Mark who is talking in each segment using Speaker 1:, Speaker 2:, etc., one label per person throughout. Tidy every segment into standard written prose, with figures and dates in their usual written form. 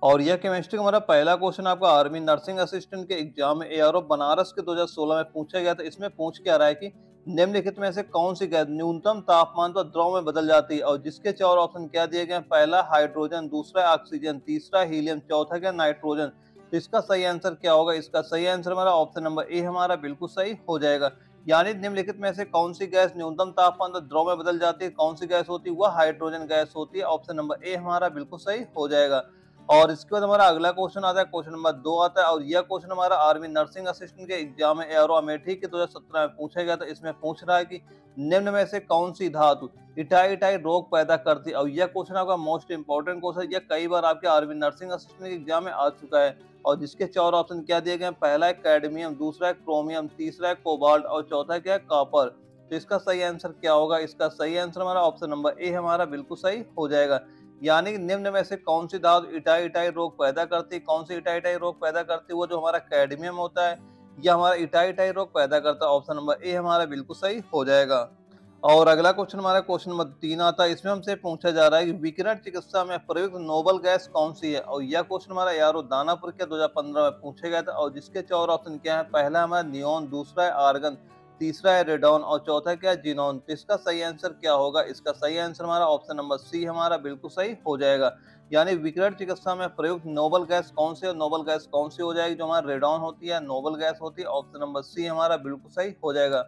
Speaker 1: और यह केमिस्ट्री का हमारा पहला क्वेश्चन आपका आर्मी नर्सिंग असिस्टेंट के एग्जाम में एआरओ बनारस के 2016 में पूछा गया था। इसमें पूछ क्या रहा है कि निम्नलिखित में से कौन सी गैस न्यूनतम तापमान पर द्रव में बदल जाती है, और जिसके चार ऑप्शन क्या दिए गए हैं। पहला हाइड्रोजन, दूसरा ऑक्सीजन, तीसरा हीलियम, चौथा क्या नाइट्रोजन। तो इसका सही आंसर क्या होगा? इसका सही आंसर हमारा ऑप्शन नंबर ए हमारा बिल्कुल सही हो जाएगा। यानी निम्नलिखित में से कौन सी गैस न्यूनतम तापमान पर द्रव में बदल जाती है, कौन सी गैस होती है, वह हाइड्रोजन गैस होती है। ऑप्शन नंबर ए हमारा बिल्कुल सही हो जाएगा। और इसके बाद हमारा अगला क्वेश्चन आता है, क्वेश्चन नंबर 2 आता है, और यह क्वेश्चन हमारा आर्मी नर्सिंग असिस्टेंट के एग्जाम में एआरओ अमेठी के 2017 में पूछा गया था। इसमें पूछ रहा है कि निम्न में से कौन सी धातु इटाई इटाई रोग पैदा करती है। और यह क्वेश्चन आपका मोस्ट इंपॉर्टेंट क्वेश्चन, यह कई बार आपके आर्मी नर्सिंग असिस्टेंट के एग्जाम में आ चुका है। और जिसके चार ऑप्शन क्या दिए गए हैं। पहला है कैडमियम, दूसरा है क्रोमियम, तीसरा है कोबाल्ट, और चौथा क्या है कॉपर। तो इसका सही आंसर क्या होगा? इसका सही आंसर हमारा ऑप्शन नंबर ए हमारा बिल्कुल सही हो जाएगा। यानी निम्न में से कौन सी धातु इटाई इटाई रोग पैदा करती है, कौन सी इटाई इटाई रोग पैदा करती है, वो जो हमारा कैडमियम होता है, या हमारा इटाई इटाई रोग पैदा करता है। ऑप्शन नंबर ए हमारा बिल्कुल सही हो जाएगा। और अगला क्वेश्चन हमारा क्वेश्चन नंबर 3 आता है। इसमें हमसे पूछा जा रहा है कि विकिरण चिकित्सा में प्रयुक्त नोबल गैस कौन सी है। और यह क्वेश्चन हमारा यारो दानापुर के 2015 में पूछा गया था। और जिसके चार ऑप्शन क्या है। पहला हमारा नियोन, दूसरा है आर्गन, तीसरा है रेडॉन, और चौथा क्या है जिनोन। तो इसका सही आंसर क्या होगा? इसका सही आंसर हमारा ऑप्शन नंबर सी हमारा बिल्कुल सही हो जाएगा। यानी विकिरण चिकित्सा में प्रयुक्त नोबल गैस कौन सी है, नोबल गैस कौन सी हो जाएगी? जो हमारा रेडॉन होती है, नोबल गैस होती है। ऑप्शन नंबर सी हमारा बिल्कुल सही हो जाएगा।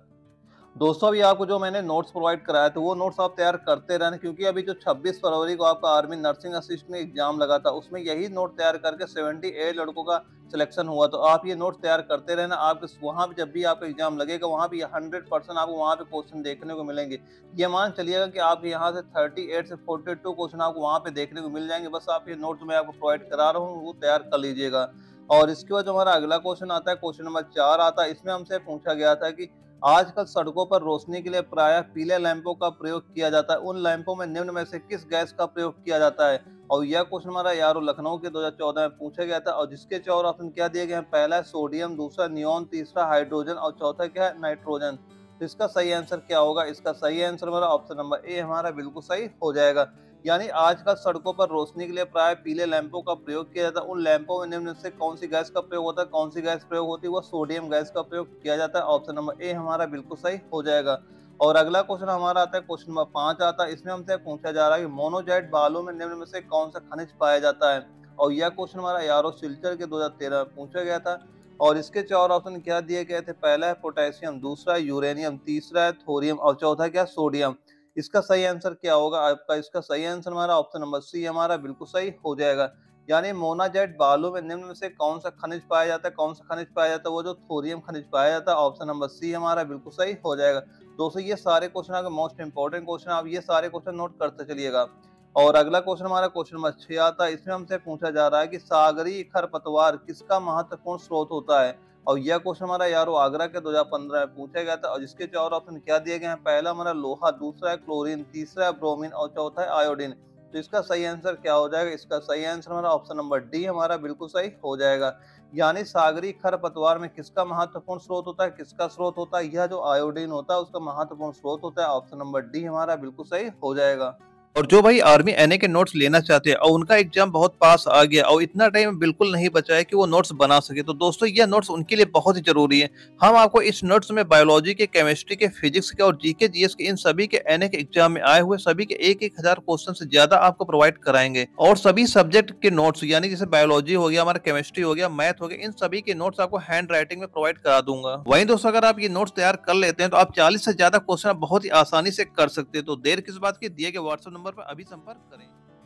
Speaker 1: दोस्तों अभी आपको जो मैंने नोट्स प्रोवाइड कराया था, वो नोट्स आप तैयार करते रहना, क्योंकि अभी जो 26 फरवरी को आपका आर्मी नर्सिंग असिस्टेंट एग्जाम लगा था, उसमें यही नोट तैयार करके 78 लड़कों का सिलेक्शन हुआ। तो आप ये नोट्स तैयार करते रहना। आप वहाँ भी जब भी आपका एग्जाम लगेगा, वहाँ भी 100% आपको वहाँ पे क्वेश्चन देखने को मिलेंगे। ये मान चलिएगा कि आपके यहाँ से 38 से 42 क्वेश्चन आपको वहाँ पे देखने को मिल जाएंगे। बस आप ये नोट मैं आपको प्रोवाइड करा रहा हूँ, वो तैयार कर लीजिएगा। और इसके बाद जो हमारा अगला क्वेश्चन आता है, क्वेश्चन नंबर 4 आता है। इसमें हमसे पूछा गया था कि आजकल सड़कों पर रोशनी के लिए प्रायः पीले लैंपों का प्रयोग किया जाता है। उन लैंपों में निम्न में से किस गैस का प्रयोग किया जाता है? और यह क्वेश्चन हमारा यारो लखनऊ के 2014 में पूछा गया था। और जिसके चार ऑप्शन क्या दिए गए हैं। पहला है सोडियम, दूसरा नियोन, तीसरा हाइड्रोजन, और चौथा क्या है नाइट्रोजन। तो इसका सही आंसर क्या होगा? इसका सही आंसर हमारा ऑप्शन नंबर ए हमारा बिल्कुल सही हो जाएगा। यानी आजकल सड़कों पर रोशनी के लिए प्राय पीले लैंपों का प्रयोग किया जाता है। उन लैंपों में निम्न से कौन सी गैस का प्रयोग होता है, कौन सी गैस प्रयोग होती है? वो सोडियम गैस का प्रयोग किया जाता है। ऑप्शन नंबर ए हमारा बिल्कुल सही हो जाएगा। और अगला क्वेश्चन हमारा आता है, क्वेश्चन नंबर 5 आता है। इसमें हमसे पूछा जा रहा है कि मोनोजाइट बालू में निम्न में से कौन सा खनिज पाया जाता है। और यह क्वेश्चन हमारा यारो सिल्चर के 2013 में पूछा गया था। और इसके चार ऑप्शन क्या दिए गए थे। पहला है पोटेशियम, दूसरा है यूरेनियम, तीसरा है थोरियम, और चौथा क्या सोडियम। इसका सही आंसर क्या होगा आपका? इसका सही आंसर हमारा ऑप्शन नंबर सी हमारा बिल्कुल सही हो जाएगा। यानी मोनाजाइट बालू में निम्न में से कौन सा खनिज पाया जाता है, कौन सा खनिज पाया जाता है? वो जो थोरियम खनिज पाया जाता है। ऑप्शन नंबर सी हमारा बिल्कुल सही हो जाएगा। दोस्तों ये सारे क्वेश्चन आपके मोस्ट इंपॉर्टेंट क्वेश्चन, आप ये सारे क्वेश्चन नोट करते चलिएगा। और अगला क्वेश्चन हमारा क्वेश्चन नंबर 6 आता है। इसमें हमसे पूछा जा रहा है कि सागरीय खरपतवार किसका महत्वपूर्ण स्रोत होता है। और यह क्वेश्चन हमारा यारो आगरा के 2015 में पूछा गया था। और जिसके चार ऑप्शन क्या दिए गए हैं। पहला हमारा लोहा, दूसरा है क्लोरीन, तीसरा है ब्रोमीन, और चौथा है आयोडीन। तो इसका सही आंसर क्या हो जाएगा? इसका सही आंसर हमारा ऑप्शन नंबर डी हमारा बिल्कुल सही हो जाएगा। यानी सागरीय खरपतवार में किसका महत्वपूर्ण स्रोत होता है, किसका स्रोत होता है? यह जो आयोडीन होता है उसका महत्वपूर्ण स्रोत होता है। ऑप्शन नंबर डी हमारा बिल्कुल सही हो जाएगा। और जो भाई आर्मी एनए के नोट्स लेना चाहते हैं और उनका एग्जाम बहुत पास आ गया और इतना टाइम बिल्कुल नहीं बचा है कि वो नोट्स बना सके, तो दोस्तों यह नोट्स उनके लिए बहुत ही जरूरी है। हम आपको इस नोट्स में बायोलॉजी के, केमिस्ट्री के, फिजिक्स के और जीके जीएस के इन सभी के एनए के एग्जाम में आए हुए सभी के 1,000 क्वेश्चन से ज्यादा आपको प्रोवाइड कराएंगे। और सभी सब्जेक्ट के नोट्स यानी जैसे बायोलॉजी हो गया, हमारा केमिस्ट्री हो गया, मैथ हो गया, इन सभी के नोट्स आपको हैंड राइटिंग में प्रोवाइड करा दूंगा। वहीं दोस्तों अगर आप ये नोट्स तैयार कर लेते हैं तो आप 40 से ज्यादा क्वेश्चन बहुत ही आसानी से कर सकते हैं। तो देर किस बात की, दिए गए व्हाट्सएप नंबर पर अभी संपर्क करें।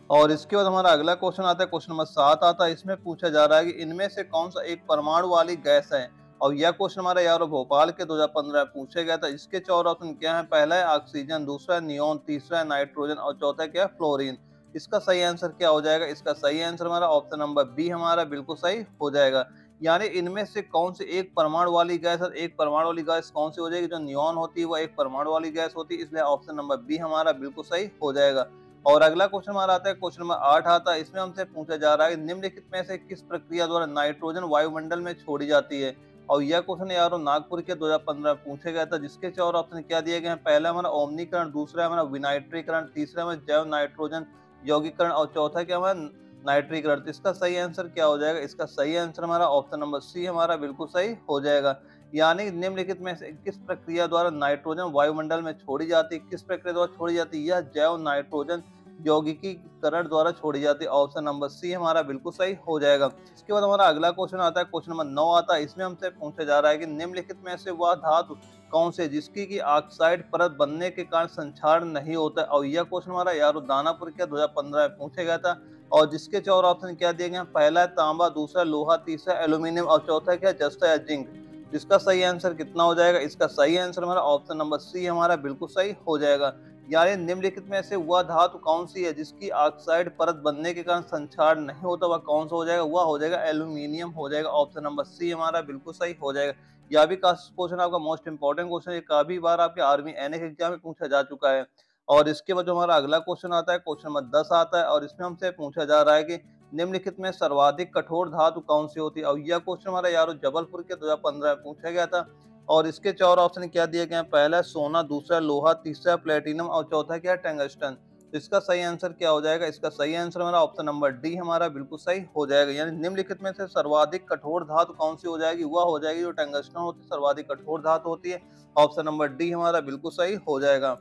Speaker 1: और इसके बाद हमारा अगला क्वेश्चन आता है, क्वेश्चन नंबर 7 आता है। इसमें पूछा जा रहा है कि इनमें से कौन सा एक परमाणु वाली गैस है। और यह क्वेश्चन हमारा यारो भोपाल के 2015 में पूछा गया था। इसके चार ऑप्शन क्या है। पहला है ऑक्सीजन, दूसरा है नियोन, तीसरा है नाइट्रोजन, और चौथा क्या है फ्लोरीन। इसका सही आंसर क्या हो जाएगा? इसका सही आंसर हमारा ऑप्शन नंबर बी हमारा बिल्कुल सही हो जाएगा। यानी इनमें से कौन सी एक परमाणु वाली गैस और एक परमाणु वाली गैस कौन सी हो जाएगी। जो नियोन होती है वो एक परमाणु वाली गैस होती है, इसलिए ऑप्शन नंबर बी हमारा बिल्कुल सही हो जाएगा। और अगला क्वेश्चन हमारा आता है, क्वेश्चन नंबर 8 आता है। इसमें हमसे पूछा जा रहा है कि निम्नलिखित में से किस प्रक्रिया द्वारा नाइट्रोजन वायुमंडल में छोड़ी जाती है। और यह क्वेश्चन यारो नागपुर के 2015 में पूछा गया था। जिसके चार ऑप्शन क्या दिए गए हैं। पहला हमारा ओमनीकरण, दूसरा हमारा विनाइट्रीकरण, तीसरा हमारा जैव नाइट्रोजन यौगिकरण, और चौथा क्या हमारा नाइट्रिक रक्त। इसका सही आंसर क्या हो जाएगा? इसका सही आंसर हमारा ऑप्शन नंबर सी हमारा बिल्कुल सही हो जाएगा। यानी निम्नलिखित में से किस प्रक्रिया द्वारा नाइट्रोजन वायुमंडल में छोड़ी जाती है? किस प्रक्रिया द्वारा छोड़ी जाती है? यह जैव नाइट्रोजन यौगिकीकरण द्वारा छोड़ी जाती है। ऑप्शन नंबर सी हमारा बिल्कुल सही हो जाएगा। इसके बाद हमारा अगला क्वेश्चन आता है, क्वेश्चन नंबर 9 आता है। इसमें हमसे पूछा जा रहा है कि निम्नलिखित में से वह धातु कौन से जिसकी की ऑक्साइड परत बनने के कारण संक्षारण नहीं होता है? और यह क्वेश्चन हमारा यारो दानापुर के 2015 में पूछा गया था। और जिसके 4 ऑप्शन क्या दिए गए हैं? पहला है तांबा, दूसरा लोहा, तीसरा एल्यूमिनियम और चौथा क्या है? जस्ता या जिंक। इसका सही आंसर कितना हो जाएगा? इसका सही आंसर हमारा ऑप्शन नंबर सी हमारा बिल्कुल सही हो जाएगा। यानी निम्नलिखित में से वह धातु कौन सी है जिसकी ऑक्साइड परत बनने के कारण संक्षारण नहीं होता? वह कौन सा हो जाएगा? वह हो जाएगा एल्यूमिनियम हो जाएगा। ऑप्शन नंबर सी हमारा बिल्कुल सही हो जाएगा। यह भी क्वेश्चन आपका मोस्ट इंपॉर्टेंट क्वेश्चन है, काफी बार आपके आर्मी एनएस एग्जाम में पूछा जा चुका है। और इसके बाद जो हमारा अगला क्वेश्चन आता है, क्वेश्चन नंबर 10 आता है। और इसमें हमसे पूछा जा रहा है कि निम्नलिखित में सर्वाधिक कठोर धातु कौन सी होती है? और यह क्वेश्चन हमारा यारो जबलपुर के 2015 में पूछा गया था। और इसके 4 ऑप्शन क्या दिए गए हैं? पहला है सोना, दूसरा लोहा, तीसरा प्लेटिनम और चौथा क्या है? टंगस्टन। तो इसका सही आंसर क्या हो जाएगा? इसका सही आंसर हमारा ऑप्शन नंबर डी हमारा बिल्कुल सही हो जाएगा। यानी निम्नलिखित में से सर्वाधिक कठोर धातु कौन सी हो जाएगी? वह हो जाएगी जो टंगस्टन होती है, सर्वाधिक कठोर धातु होती है। ऑप्शन नंबर डी हमारा बिल्कुल सही हो जाएगा।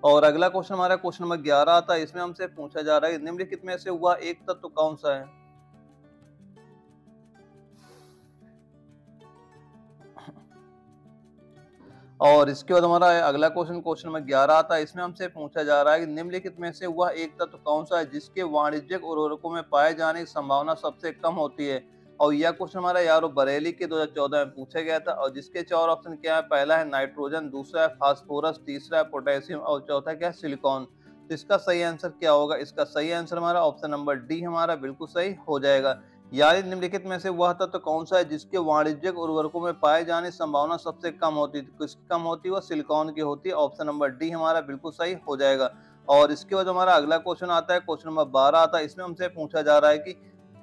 Speaker 1: और अगला क्वेश्चन हमारा क्वेश्चन नंबर 11 आता है। इसमें हमसे पूछा जा रहा है निम्नलिखित में से वह एक तत्व कौन सा है? और इसके बाद हमारा अगला क्वेश्चन क्वेश्चन नंबर 11 आता है। इसमें हमसे पूछा जा रहा है कि निम्नलिखित में से वह एक तत्व कौन सा है जिसके वाणिज्यिक उर्वरकों में पाए जाने की संभावना सबसे कम होती है? और यह क्वेश्चन हमारा यारो बरेली के 2014 में पूछा गया था। और जिसके 4 ऑप्शन क्या है? पहला है नाइट्रोजन, दूसरा है फास्फोरस, तीसरा है पोटेशियम और चौथा क्या है? सिलिकॉन। तो इसका सही आंसर क्या होगा? इसका सही आंसर हमारा ऑप्शन नंबर डी हमारा बिल्कुल सही हो जाएगा। यानी निम्नलिखित में से वह तत्व कौन सा है जिसके वाणिज्यिक उर्वरकों में पाए जाने की संभावना सबसे कम होती है? किसकी कम होती है? वह सिलिकॉन की होती है। ऑप्शन नंबर डी हमारा बिल्कुल सही हो जाएगा। और इसके बाद हमारा अगला क्वेश्चन आता है, क्वेश्चन नंबर 12 आता है। इसमें हमसे पूछा जा रहा है कि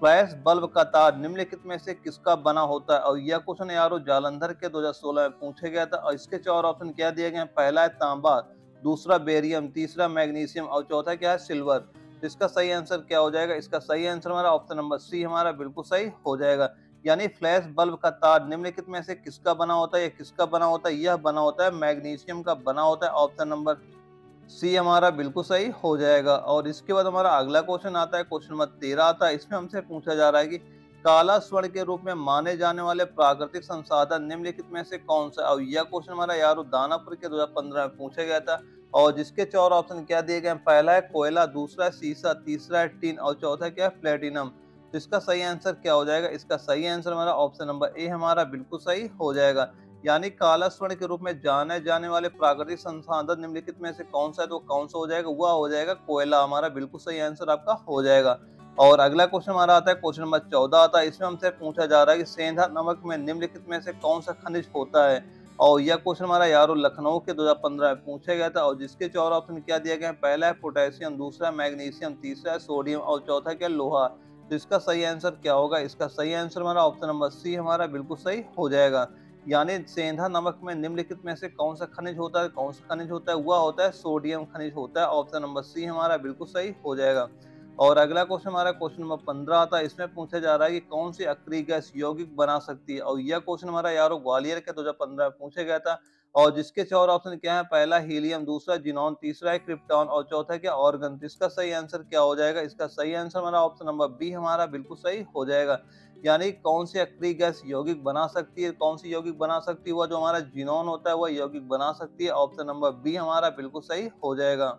Speaker 1: फ्लैश बल्ब का तार निम्नलिखित में से किसका बना होता है? और यह क्वेश्चन यारो जालंधर के 2016 में पूछा गया था। और इसके 4 ऑप्शन क्या दिए गए हैं? पहला है तांबा, दूसरा बेरियम, तीसरा मैग्नीशियम और चौथा क्या है? सिल्वर। तो इसका सही आंसर क्या हो जाएगा? इसका सही आंसर हमारा ऑप्शन नंबर सी हमारा बिल्कुल सही हो जाएगा। यानी फ्लैश बल्ब का तार निम्नलिखित में से किसका बना होता है? या किसका बना होता है? यह बना होता है मैग्नीशियम का बना होता है। ऑप्शन नंबर सी हमारा बिल्कुल सही हो जाएगा। और इसके बाद हमारा अगला क्वेश्चन आता है, क्वेश्चन नंबर 13 आता है। इसमें हमसे पूछा जा रहा है कि काला स्वर्ण के रूप में माने जाने वाले प्राकृतिक संसाधन निम्नलिखित में से कौन सा? और यह क्वेश्चन हमारा यारो दानापुर के 2015 में पूछा गया था। और जिसके 4 ऑप्शन क्या दिए गए हैं? पहला है कोयला, दूसरा है सीसा, तीसरा है टीन और चौथा क्या है? प्लेटिनम। तो इसका सही आंसर क्या हो जाएगा? इसका सही आंसर हमारा ऑप्शन नंबर ए हमारा बिल्कुल सही हो जाएगा। यानी काला स्वर्ण के रूप में जाने जाने वाले प्राकृतिक संसाधन निम्नलिखित में से कौन सा है? तो कौन सा हो जाएगा? वह हो जाएगा कोयला। हमारा बिल्कुल सही आंसर आपका हो जाएगा। और अगला क्वेश्चन हमारा आता है, क्वेश्चन नंबर 14 आता है। इसमें हमसे पूछा जा रहा है कि सेंधा नमक में निम्नलिखित में से कौन सा खनिज होता है? और यह क्वेश्चन हमारा यारो लखनऊ के 2015 में पूछा गया था। और जिसके 4 ऑप्शन क्या दिए गए हैं? पहला है पोटेशियम, दूसरा मैग्नीशियम, तीसरा है सोडियम और चौथा क्या? लोहा। तो इसका सही आंसर क्या होगा? इसका सही आंसर हमारा ऑप्शन नंबर सी हमारा बिल्कुल सही हो जाएगा। यानी सेंधा नमक में निम्नलिखित में से कौन सा खनिज होता है? कौन सा खनिज होता है? वह होता है सोडियम खनिज होता है। ऑप्शन नंबर सी हमारा बिल्कुल सही हो जाएगा। और अगला क्वेश्चन हमारा क्वेश्चन नंबर 15 आता है। इसमें पूछा जा रहा है कि कौन सी अक्रिय गैस यौगिक बना सकती है? और यह क्वेश्चन हमारा यारो ग्वालियर के 2015 में पूछा गया था। और जिसके 4 ऑप्शन क्या है? पहला हीलियम, दूसरा जिनॉन, तीसरा है क्रिप्टॉन और चौथा क्या? ऑर्गन। तो इसका सही आंसर क्या हो जाएगा? इसका सही आंसर हमारा ऑप्शन नंबर बी हमारा बिल्कुल सही हो जाएगा। यानी कौन सी अक्रिय गैस यौगिक बना सकती है? कौन सी यौगिक बना सकती है? वह जो हमारा जिनॉन होता है वह यौगिक बना सकती है। ऑप्शन नंबर बी हमारा बिल्कुल सही हो जाएगा।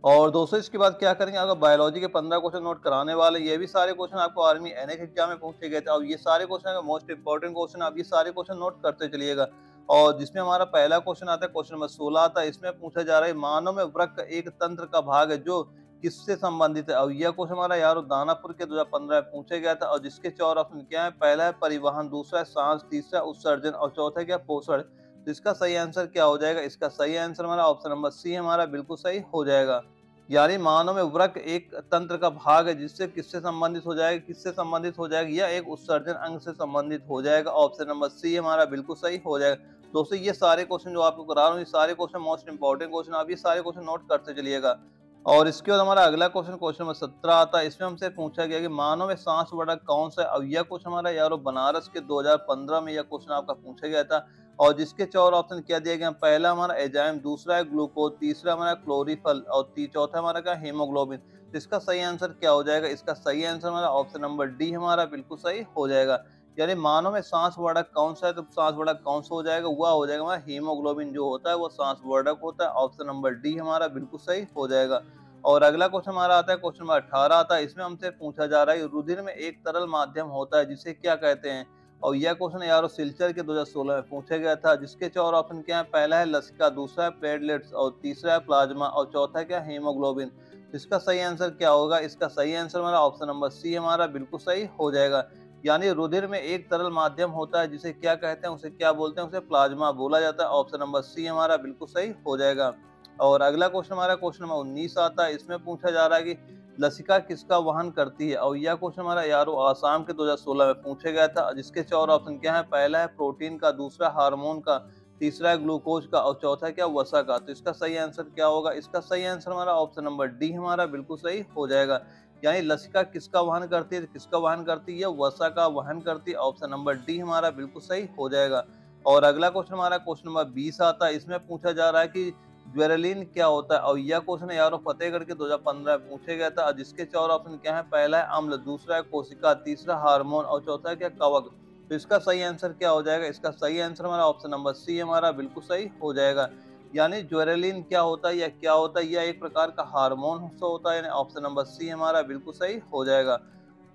Speaker 1: और दोस्तों इसके बाद क्या करेंगे, अगर बायोलॉजी के 15 क्वेश्चन नोट कराने वाले, ये भी सारे क्वेश्चन आपको आर्मी एनएस एग्जाम में पूछे गए थे। और ये सारे क्वेश्चन मोस्ट इंपॉर्टेंट क्वेश्चन, आप ये सारे क्वेश्चन नोट करते चलिएगा। और जिसमें हमारा पहला क्वेश्चन आता है, क्वेश्चन नंबर 16 आता है। इसमें पूछा जा रहा है मानव में वृक्क एक तंत्र का भाग है जो किससे संबंधित है? और यह क्वेश्चन हमारा यार दानापुर के 2015 में पूछा गया था। और जिसके 4 ऑप्शन क्या है? पहला है परिवहन, दूसरा है सांस, तीसरा उत्सर्जन और चौथा क्या? पोषण। तो इसका सही आंसर क्या हो जाएगा? इसका सही आंसर हमारा ऑप्शन नंबर सी हमारा बिल्कुल सही हो जाएगा। यानी मानव में वृक्क एक तंत्र का भाग है जिससे किससे संबंधित हो जाएगा? किससे संबंधित हो जाएगा? या एक उत्सर्जन अंग से संबंधित हो जाएगा। ऑप्शन नंबर सी हमारा बिल्कुल सही हो जाएगा। दोस्तों ये सारे क्वेश्चन जो आपको करा रहा हूँ, ये सारे क्वेश्चन मोस्ट इंपॉर्टेंट क्वेश्चन, आप ये सारे क्वेश्चन नोट करते चलिएगा। और इसके बाद हमारा अगला क्वेश्चन क्वेश्चन नंबर 17 आता है। इसमें हमसे पूछा गया कि मानव में सांस बड़ा कौन सा है। और यह क्वेश्चन हमारा यारो बनारस के 2015 में यह क्वेश्चन आपका पूछा गया था। और जिसके 4 ऑप्शन क्या दिए गए हैं, पहला हमारा एंजाइम, दूसरा है ग्लूकोज, तीसरा हमारा क्लोरीफल और चौथा हमारा क्या हीमोग्लोबिन। तो इसका सही आंसर क्या हो जाएगा? इसका सही आंसर हमारा ऑप्शन नंबर डी हमारा बिल्कुल सही हो जाएगा। यानी मानव में सांस वर्धक कौन सा है, तो सांस वर्धक कौन सा हो जाएगा? वह हो जाएगा हमारा हीमोग्लोबिन जो होता है वो सांस वर्धक होता है। ऑप्शन नंबर डी हमारा बिल्कुल सही हो जाएगा। और अगला क्वेश्चन हमारा आता है क्वेश्चन नंबर 18 आता है। इसमें हमसे पूछा जा रहा है रुधिर में एक तरल माध्यम होता है जिसे क्या कहते हैं। और यह क्वेश्चन यारो सिलचर के 2016 में पूछा गया था। जिसके 4 ऑप्शन क्या है, पहला है लसिका, दूसरा है प्लेटलेट्स और तीसरा है प्लाज्मा और चौथा है क्या, हीमोग्लोबिन। तो इसका सही आंसर क्या होगा? इसका सही आंसर हमारा ऑप्शन नंबर सी हमारा बिल्कुल सही हो जाएगा। यानी रुधिर में एक तरल माध्यम होता है जिसे क्या कहते हैं, उसे क्या बोलते हैं, उसे प्लाज्मा बोला जाता है। ऑप्शन नंबर सी हमारा बिल्कुल सही हो जाएगा। और अगला क्वेश्चन हमारा क्वेश्चन नंबर 19 आता है। इसमें पूछा जा रहा है कि लसिका किसका वहन करती है। और यह क्वेश्चन हमारा यारो आसाम के 2016 में पूछा गया था। जिसके 4 ऑप्शन क्या है, पहला है प्रोटीन का, दूसरा हार्मोन का, तीसरा है ग्लूकोज का और चौथा क्या, वसा का। तो इसका सही आंसर क्या होगा? इसका सही आंसर हमारा ऑप्शन नंबर डी हमारा बिल्कुल सही हो जाएगा। यानी लसिका किसका वहन करती है, किसका वहन करती है, वसा का वहन करती है। ऑप्शन नंबर डी हमारा बिल्कुल सही हो जाएगा। और अगला क्वेश्चन हमारा क्वेश्चन नंबर 20 आता है। इसमें पूछा जा रहा है कि ज्वेरेलिन क्या होता है। और यह क्वेश्चन यारो फतेहगढ़ के 2015 में पूछा गया था। जिसके 4 ऑप्शन क्या है, पहला है अम्ल, दूसरा है कोशिका, तीसरा हार्मोन और चौथा है क्या, कवक। तो इसका सही आंसर क्या हो जाएगा? इसका सही आंसर हमारा ऑप्शन नंबर सी हमारा बिल्कुल सही हो जाएगा। यानी ज्वेरेलिन क्या होता है या क्या होता है, यह एक प्रकार का हार्मोन होता है। यानी ऑप्शन नंबर सी हमारा बिल्कुल सही हो जाएगा।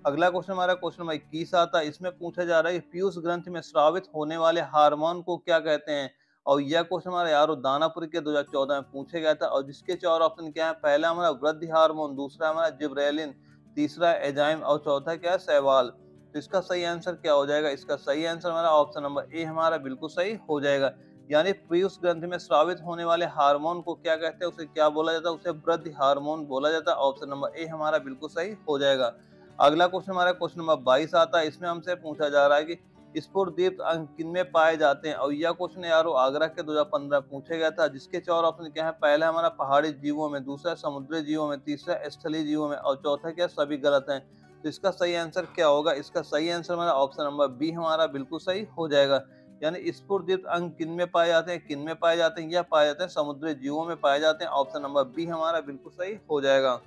Speaker 1: अगला क्वेश्चन हमारा क्वेश्चन नंबर 21 आता है। इसमें पूछा जा रहा है कि पीयूष ग्रंथि में स्रावित होने वाले हार्मोन को क्या कहते हैं। और यह क्वेश्चन हमारा यारो दानापुर के 2014 में पूछा गया था। और जिसके 4 ऑप्शन क्या है, पहला हमारा वृद्धि हार्मोन, दूसरा हमारा जिब्रेलिन, तीसरा एंजाइम और चौथा क्या है, शैवाल। तो इसका सही आंसर क्या हो जाएगा? इसका सही आंसर हमारा ऑप्शन नंबर ए हमारा बिल्कुल सही हो जाएगा। यानी पीयूष ग्रंथि में स्रावित होने वाले हार्मोन को क्या कहते हैं, उसे क्या बोला जाता है, उसे वृद्धि हार्मोन बोला जाता है। ऑप्शन नंबर ए हमारा बिल्कुल सही हो जाएगा। अगला क्वेश्चन हमारा क्वेश्चन नंबर 22 आता है। इसमें हमसे पूछा जा रहा है कि स्फुरदीप्त अंग किनमें पाए जाते हैं। और यह क्वेश्चन यारो आगरा के 2015 पूछा गया था। जिसके 4 ऑप्शन क्या है, पहला हमारा पहाड़ी जीवों में, दूसरा समुद्री जीवों में, तीसरा स्थलीय जीवों में और चौथा क्या, सभी गलत हैं। तो इसका सही आंसर क्या होगा? इसका सही आंसर हमारा ऑप्शन नंबर बी हमारा बिल्कुल सही हो जाएगा। यानी स्फुरदीप्त अंग किनमें पाए जाते हैं, किनमें पाए जाते हैं, यह पाए जाते हैं समुद्री जीवों में पाए जाते हैं। ऑप्शन नंबर बी हमारा बिल्कुल सही हो जाएगा।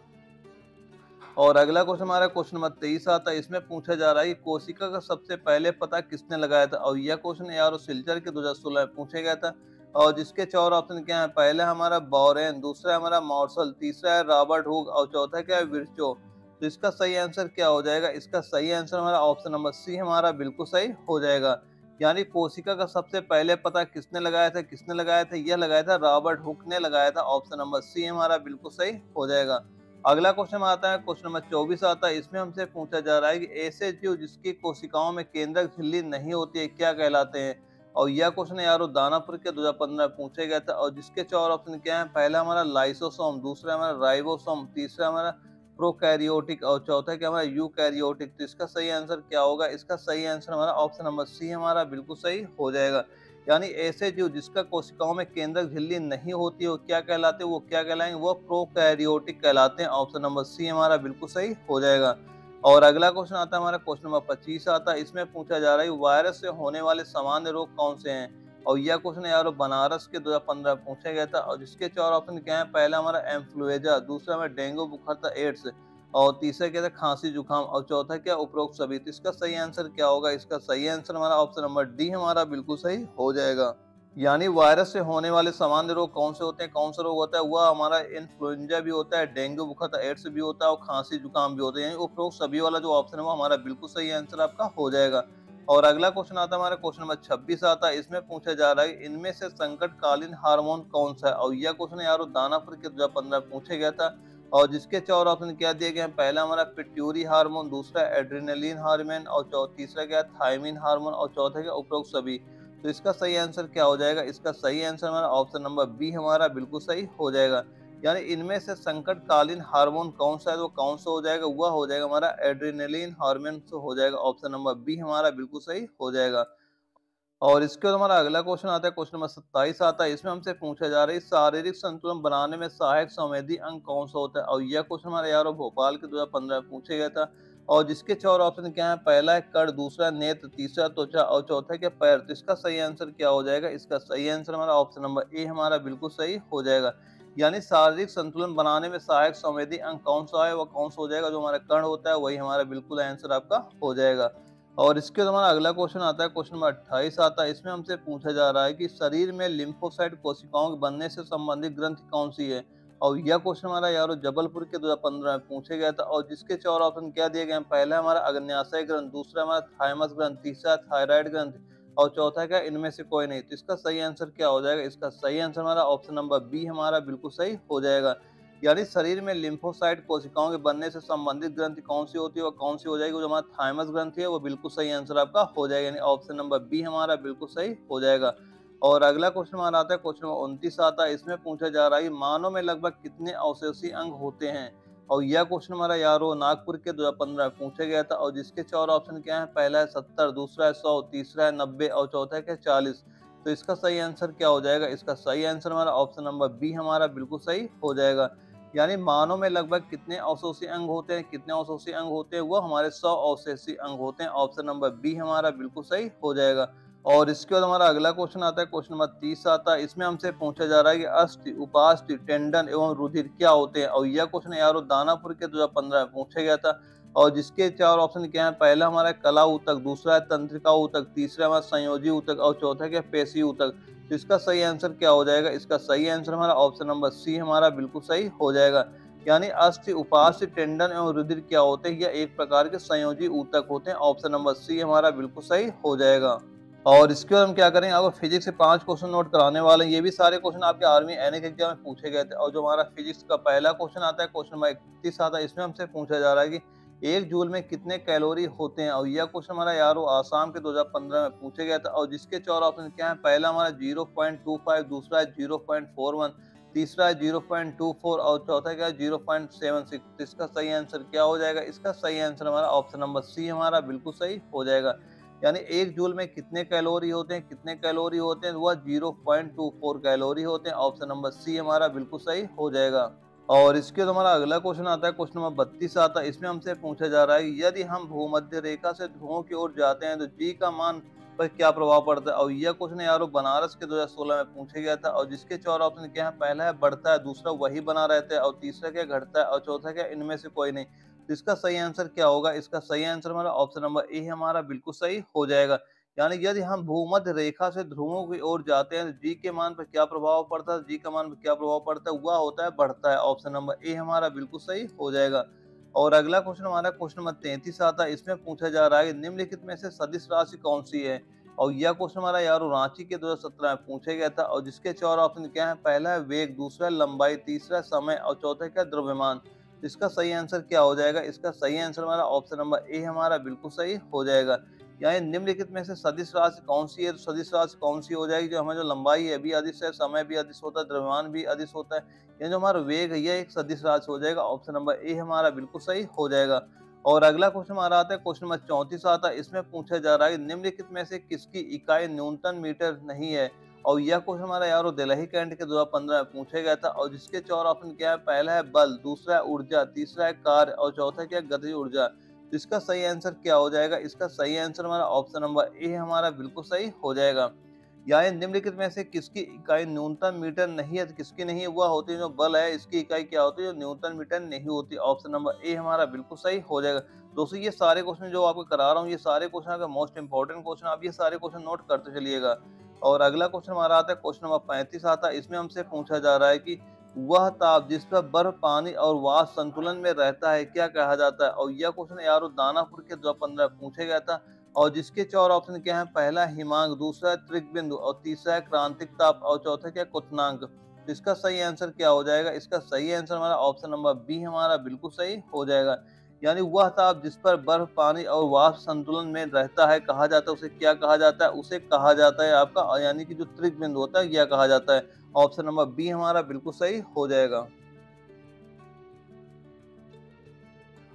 Speaker 1: और अगला क्वेश्चन हमारा क्वेश्चन नंबर 23 आता है। इसमें पूछा जा रहा है कि कोशिका का सबसे पहले पता किसने लगाया था। और यह क्वेश्चन यार सिल्चर के 2016 में पूछा गया था। और जिसके 4 ऑप्शन क्या है, पहला हमारा बोरेन, दूसरा हमारा मॉर्सल, तीसरा है रॉबर्ट हुक और चौथा क्या है, विर्चो। तो इसका सही आंसर क्या हो जाएगा? इसका सही आंसर हमारा ऑप्शन नंबर सी हमारा बिल्कुल सही हो जाएगा। यानी कोशिका का सबसे पहले पता किसने लगाया था, किसने लगाया था, यह लगाया था रॉबर्ट हुक ने लगाया था। ऑप्शन नंबर सी हमारा बिल्कुल सही हो जाएगा। अगला क्वेश्चन आता है क्वेश्चन नंबर 24 आता है। इसमें हमसे पूछा जा रहा है कि ऐसे जीव जिसकी कोशिकाओं में केंद्रक झिल्ली नहीं होती है क्या कहलाते हैं। और यह क्वेश्चन यारो दानापुर के 2015 में पूछा गया था। और जिसके 4 ऑप्शन क्या है, पहला हमारा लाइसोसोम, दूसरा हमारा राइबोसोम, तीसरा हमारा प्रोकैरियोटिक और चौथा क्या हमारा यूकैरियोटिक। तो इसका सही आंसर क्या होगा? इसका सही आंसर हमारा ऑप्शन नंबर सी हमारा बिल्कुल सही हो जाएगा। यानी ऐसे जीव जिसका कोशिकाओं में केंद्रक झिल्ली नहीं होती है वो क्या कहलाते हैं, वो क्या कहलाएंगे, वो प्रोकैरियोटिक कहलाते हैं। ऑप्शन नंबर सी हमारा बिल्कुल सही हो जाएगा। और अगला क्वेश्चन आता है हमारा क्वेश्चन नंबर 25 आता है। इसमें पूछा जा रहा है वायरस से होने वाले सामान्य रोग कौन से हैं। और यह क्वेश्चन यार बनारस के 2015 पूछा गया था। और जिसके 4 ऑप्शन क्या है, पहला हमारा एम्फ्लुएजा, दूसरा हमारा डेंगू बुखार था एड्स और तीसरा क्या था, खांसी जुकाम और चौथा क्या, उपरोक्त सभी। तो इसका सही आंसर क्या होगा? इसका सही आंसर हमारा ऑप्शन नंबर डी हमारा बिल्कुल सही हो जाएगा। यानी वायरस से होने वाले सामान्य रोग कौन से होते हैं, कौन सा रोग होता है, वह हमारा इन्फ्लुएंजा भी होता है, डेंगू बुखार एड्स भी होता है और खांसी जुकाम भी होता है। यानी उपरोक्त सभी वाला जो ऑप्शन है वो हमारा बिल्कुल सही आंसर आपका हो जाएगा। और अगला क्वेश्चन आता है हमारा क्वेश्चन नंबर 26 आता है। इसमें पूछा जा रहा है इनमें से संकटकालीन हार्मोन कौन सा है। और यह क्वेश्चन यार दानापुर के 2015 पूछा गया था। और जिसके 4 ऑप्शन क्या दिए गए हैं, पहला हमारा पिट्यूरी हार्मोन, दूसरा एड्रेनलिन हार्मोन और तीसरा क्या है, थायमिन हार्मोन और चौथा क्या, उपरोक्त सभी। तो इसका सही आंसर क्या हो जाएगा? इसका सही आंसर हमारा ऑप्शन नंबर बी हमारा बिल्कुल सही हो जाएगा। यानी इनमें से संकटकालीन हार्मोन कौन सा है, तो कौन सा हो जाएगा, वह हो जाएगा हमारा एड्रेनलिन हार्मोन हो जाएगा। ऑप्शन नंबर बी हमारा बिल्कुल सही हो जाएगा। और इसके बाद हमारा अगला क्वेश्चन आता है, क्वेश्चन नंबर 27 आता है। इसमें हमसे पूछा जा रहा है शारीरिक संतुलन बनाने में सहायक संवेदी अंग कौन सा होता है। और यह क्वेश्चन हमारे यार भोपाल के 2015 में पूछा गया था। और जिसके चार ऑप्शन क्या है, पहला है कड़, दूसरा नेत्र, तीसरा त्वचा और चौथा है क्या पैर। तो इसका सही आंसर क्या हो जाएगा, इसका सही आंसर हमारा ऑप्शन नंबर ए हमारा बिल्कुल सही हो जाएगा। यानी शारीरिक संतुलन बनाने में सहायक संवेदी अंग कौन सा है, वह कौन सा हो जाएगा, जो हमारा कण होता है वही हमारा बिल्कुल आंसर आपका हो जाएगा। और इसके बाद हमारा अगला क्वेश्चन आता है, क्वेश्चन नंबर 28 आता है। इसमें हमसे पूछा जा रहा है कि शरीर में लिम्फोसाइट कोशिकाओं के बनने से संबंधित ग्रंथि कौन सी है। और यह क्वेश्चन हमारा यारो जबलपुर के 2015 में पूछा गया था। और जिसके चार ऑप्शन क्या दिए गए हैं, पहला हमारा अग्न्याशय ग्रंथ, दूसरा हमारा थाइमस ग्रंथ, तीसरा थायराइड ग्रंथ और चौथा क्या इनमें से कोई नहीं। तो इसका सही आंसर क्या हो जाएगा, इसका सही आंसर हमारा ऑप्शन नंबर बी हमारा बिल्कुल सही हो जाएगा। यानी शरीर में लिम्फोसाइट कोशिकाओं के बनने से संबंधित ग्रंथि कौन सी होती है, वो कौन सी हो जाएगी, जो हमारा थाइमस ग्रंथि है वो बिल्कुल सही आंसर आपका हो जाएगा। यानी ऑप्शन नंबर बी हमारा बिल्कुल सही हो जाएगा। और अगला क्वेश्चन हमारा आता है, क्वेश्चन नंबर 29 आता है। इसमें पूछा जा रहा है मानव में लगभग कितने अवशेषी अंग होते हैं। और यह क्वेश्चन हमारा यारो नागपुर के 2015 में पूछा गया था। और जिसके चार ऑप्शन क्या है, पहला है 70, दूसरा है 100, तीसरा है 90 और चौथा है क्या 40। तो इसका सही आंसर क्या हो जाएगा, इसका सही आंसर हमारा ऑप्शन नंबर बी हमारा बिल्कुल सही हो जाएगा। यानी मानव में लगभग कितने अवशेषी अंग होते हैं, कितने अवशेषी अंग होते हैं, वो हमारे 100 अवशेषी अंग होते हैं। ऑप्शन नंबर बी हमारा बिल्कुल सही हो जाएगा। और इसके बाद हमारा अगला क्वेश्चन आता है, क्वेश्चन नंबर 30 आता है। इसमें हमसे पूछा जा रहा है कि अस्थि, उपास्थि, टेंडन एवं रुधिर क्या होते हैं। और यह क्वेश्चन यारो दानापुर के 2015 में पूछा गया था। और जिसके चार ऑप्शन क्या है, पहला हमारा कला ऊतक, दूसरा है तंत्रिका ऊतक, तीसरा हमारा संयोजी ऊतक और चौथा क्या पेशी ऊतक। तो इसका सही आंसर क्या हो जाएगा, इसका सही आंसर हमारा ऑप्शन नंबर सी हमारा बिल्कुल सही हो जाएगा। यानी अस्थि, उपास्थि, टेंडन एवं रुधिर क्या होते हैं, यह एक प्रकार के संयोजी ऊतक होते हैं। ऑप्शन नंबर सी हमारा बिल्कुल सही हो जाएगा। और इसके बाद हम क्या करेंगे, आपको फिजिक्स से 5 क्वेश्चन नोट कराने वाले हैं। ये भी सारे क्वेश्चन आपके आर्मी एनए के एग्जाम में पूछे गए थे। और जो हमारा फिजिक्स का पहला क्वेश्चन आता है, क्वेश्चन नंबर 31 आता है। इसमें हमसे पूछा जा रहा है कि 1 जूल में कितने कैलोरी होते हैं। और यह क्वेश्चन हमारा यारो आसाम के 2015 में पूछा गया था। और जिसके 4 ऑप्शन क्या है, पहला हमारा 0.25, दूसरा है 0.41, तीसरा है 0.24 और चौथा क्या है 0.76। इसका सही आंसर क्या हो जाएगा, इसका सही आंसर हमारा ऑप्शन नंबर सी हमारा बिल्कुल सही हो जाएगा। यानी 1 जूल में कितने कैलोरी होते हैं, कितने कैलोरी होते हैं, वह 0.24 कैलोरी होते हैं। ऑप्शन नंबर सी हमारा बिल्कुल सही हो जाएगा। और इसके बाद हमारा अगला क्वेश्चन आता है, क्वेश्चन नंबर 32 आता है। इसमें हमसे पूछा जा रहा है यदि हम भूमध्य रेखा से ध्रुवों की ओर जाते हैं तो जी का मान पर क्या प्रभाव पड़ता है। और यह क्वेश्चन यारो बनारस के 2016 में पूछा गया था। और जिसके 4 ऑप्शन क्या है, पहला है बढ़ता है, दूसरा वही बना रहता है और तीसरा क्या घटता है और चौथा क्या इनमें से कोई नहीं। तो इसका सही आंसर क्या होगा, इसका सही आंसर हमारा ऑप्शन नंबर ए हमारा बिल्कुल सही हो जाएगा। यानी यदि हम भूमध्य रेखा से ध्रुवों की ओर जाते हैं तो जी के मान पर क्या प्रभाव पड़ता है, जी का मान पर क्या प्रभाव पड़ता है, वह होता है बढ़ता है। ऑप्शन नंबर ए हमारा बिल्कुल सही हो जाएगा। और अगला क्वेश्चन हमारा क्वेश्चन नंबर 33 आता है। इसमें पूछा जा रहा है कि निम्नलिखित में से सदिश राशि कौन सी है। और यह क्वेश्चन हमारा यारो रांची के 2017 में पूछा गया था। और जिसके 4 ऑप्शन क्या है, पहला है वेग, दूसरा है लंबाई, तीसरा है समय और चौथा क्या द्रव्यमान। इसका सही आंसर क्या हो जाएगा, इसका सही आंसर हमारा ऑप्शन नंबर ए हमारा बिल्कुल सही हो जाएगा। यानी निम्नलिखित में से सदिश राशि कौन सी है, तो सदिश राशि कौन सी हो जाएगी, जो हमारी जो लंबाई है भी अदिश है, समय भी अदिश होता है, द्रव्यमान भी अदिश होता है। यानी जो हमारा वेग है यह एक सदिश राशि हो जाएगा। ऑप्शन नंबर ए हमारा बिल्कुल सही हो जाएगा। और अगला क्वेश्चन हमारा आता है, क्वेश्चन नंबर 34 आता है। इसमें पूछा जा रहा है निम्नलिखित में से किसकी इकाई न्यूटन मीटर नहीं है। और यह क्वेश्चन हमारा यारो दिल्ली कैंट के 2015 में पूछा गया था। और जिसके 4 ऑप्शन क्या है, पहला है बल, दूसरा है ऊर्जा, तीसरा है कार्य और चौथा क्या गतिज ऊर्जा। तो इसका सही आंसर क्या हो जाएगा, इसका सही आंसर हमारा ऑप्शन नंबर ए हमारा बिल्कुल सही हो जाएगा। यानी निम्नलिखित में से किसकी इकाई न्यूटन मीटर नहीं है, तो किसकी नहीं है, वह होती है जो बल है, इसकी इकाई क्या होती है, जो न्यूटन मीटर नहीं होती। ऑप्शन नंबर ए हमारा बिल्कुल सही हो जाएगा। दोस्तों ये सारे क्वेश्चन जो आपको करा रहा हूँ, ये सारे क्वेश्चन आपके मोस्ट इंपॉर्टेंट क्वेश्चन, आप ये सारे क्वेश्चन नोट करते चलिएगा। और अगला क्वेश्चन हमारा आता है, क्वेश्चन नंबर 35 आता है। इसमें हमसे पूछा जा रहा है कि वह ताप जिस पर बर्फ, पानी और वाष्प संतुलन में रहता है क्या कहा जाता है। और यह क्वेश्चन यारो दानापुर के 2015 पूछा गया था। और जिसके 4 ऑप्शन क्या है, पहला हिमांक, दूसरा है त्रिकबिंदु और तीसरा है क्रांतिक ताप और चौथा क्या क्वथनांक। तो इसका सही आंसर क्या हो जाएगा, इसका सही आंसर हमारा ऑप्शन नंबर बी हमारा बिल्कुल सही हो जाएगा। यानी वह ताप जिस पर बर्फ, पानी और वाष्प संतुलन में रहता है कहा जाता है, उसे क्या कहा जाता है, उसे कहा जाता है आपका यानी कि जो त्रिकबिंदु होता है यह कहा जाता है। ऑप्शन नंबर बी हमारा बिल्कुल सही हो जाएगा।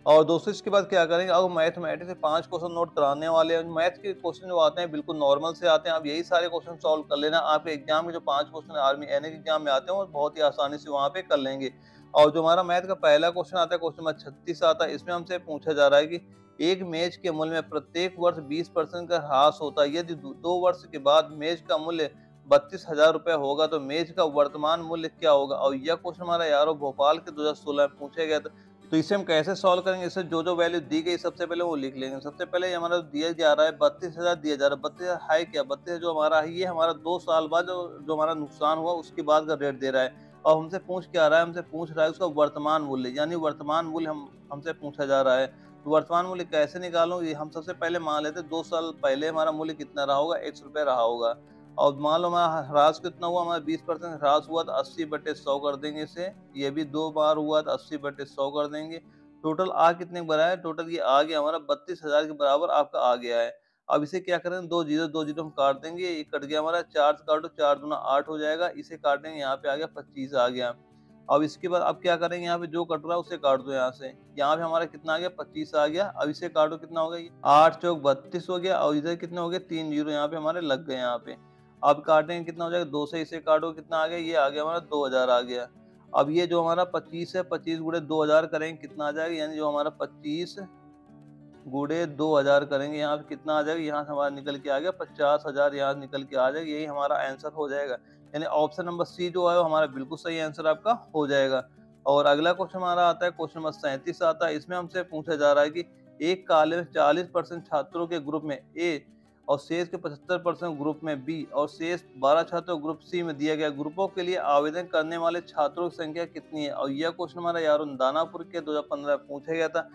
Speaker 1: और दोस्तों इसके बाद क्या करेंगे, अब मैथमेटिक्स से 5 क्वेश्चन नोट कराने वाले हैं। मैथ के क्वेश्चन जो आते हैं बिल्कुल नॉर्मल से आते हैं, आप यही सारे क्वेश्चन सॉल्व कर लेना। आपके एग्जाम के जो 5 क्वेश्चन आर्मी एनए के एग्जाम में आते हैं वो बहुत ही आसानी से वहाँ पे कर लेंगे। और जो हमारा मैथ का पहला क्वेश्चन आता है, क्वेश्चन नंबर 36 आता है, इसमें हमसे पूछा जा रहा है कि एक मेज के मूल्य में प्रत्येक वर्ष 20% का ह्रास होता है। यदि 2 वर्ष के बाद मेज का मूल्य 32,000 रुपए होगा तो मेज का वर्तमान मूल्य क्या होगा? और यह क्वेश्चन हमारा यारो भोपाल के 2016 में पूछा गया था। तो इसे हम कैसे सॉल्व करेंगे, इसे जो वैल्यू दी गई सबसे पहले वो लिख लेंगे। सबसे पहले हमारा दिया जा रहा है 32,000 दिया जा रहा है। 32,000 है क्या? 32,000 जो हमारा है ये हमारा 2 साल बाद जो हमारा नुकसान हुआ उसके बाद का रेट दे रहा है। और हमसे पूछ क्या रहा है? हमसे पूछ रहा है उसका वर्तमान मूल्य, यानी वर्तमान मूल्य हमसे पूछा जा रहा है। तो वर्तमान मूल्य कैसे निकालूं? ये हम सबसे पहले मान लेते हैं 2 साल पहले हमारा मूल्य कितना रहा होगा, X रुपए रहा होगा। और मान लो हमारा ह्रास कितना हुआ, हमारा 20% ह्रास हुआ तो 80/100 कर देंगे इसे। ये भी 2 बार हुआ तो 80/100 कर देंगे। टोटल आ कितने बना है? टोटल ये आ गया हमारा 32,000 के बराबर आपका आ गया है। अब इसे क्या करें, 2 जीरो हम काट देंगे, ये कट गया हमारा। 4 से काटो, 4 दूना 8 हो जाएगा। इसे काटेंगे, यहाँ पे आ गया 25 आ गया। अब इसके बाद अब क्या करेंगे, यहाँ पे जो कट रहा है उसे काट दो यहाँ से। यहाँ पे हमारा कितना आ गया? 25 आ गया। अब इसे काटो, कितना हो गया ये? 8 चौक 32 हो गया। और इधर कितने हो गए? 3 जीरो यहाँ पे हमारे लग गए यहाँ पे। अब काटेंगे, कितना हो जाएगा? 2 से इसे काटो, कितना आ गया? ये आ गया हमारा 2000 आ गया। अब ये जो हमारा 25 है, 25 गुणे 2000 करेंगे, कितना आ जाएगा? यानी जो हमारा 25 गुणे 2000 करेंगे, यहाँ पे कितना आ जाएगा? यहाँ से हमारा निकल के आ गया 50,000, यहाँ निकल के आ जाएगा। यही हमारा आंसर हो जाएगा। यानी ऑप्शन नंबर सी जो है वो हमारा बिल्कुल सही आंसर आपका हो जाएगा। और अगला क्वेश्चन हमारा आता है, क्वेश्चन नंबर 37 आता है। इसमें हमसे पूछा जा रहा है कि एक काले में 40% छात्रों के ग्रुप में ए और शेष के 75% ग्रुप में बी और शेष 12 छात्रों ग्रुप सी में दिया गया ग्रुपों के लिए आवेदन करने वाले छात्रों की संख्या कितनी है? और यह क्वेश्चन हमारा यारो दानापुर के 2015 में पूछा गया था।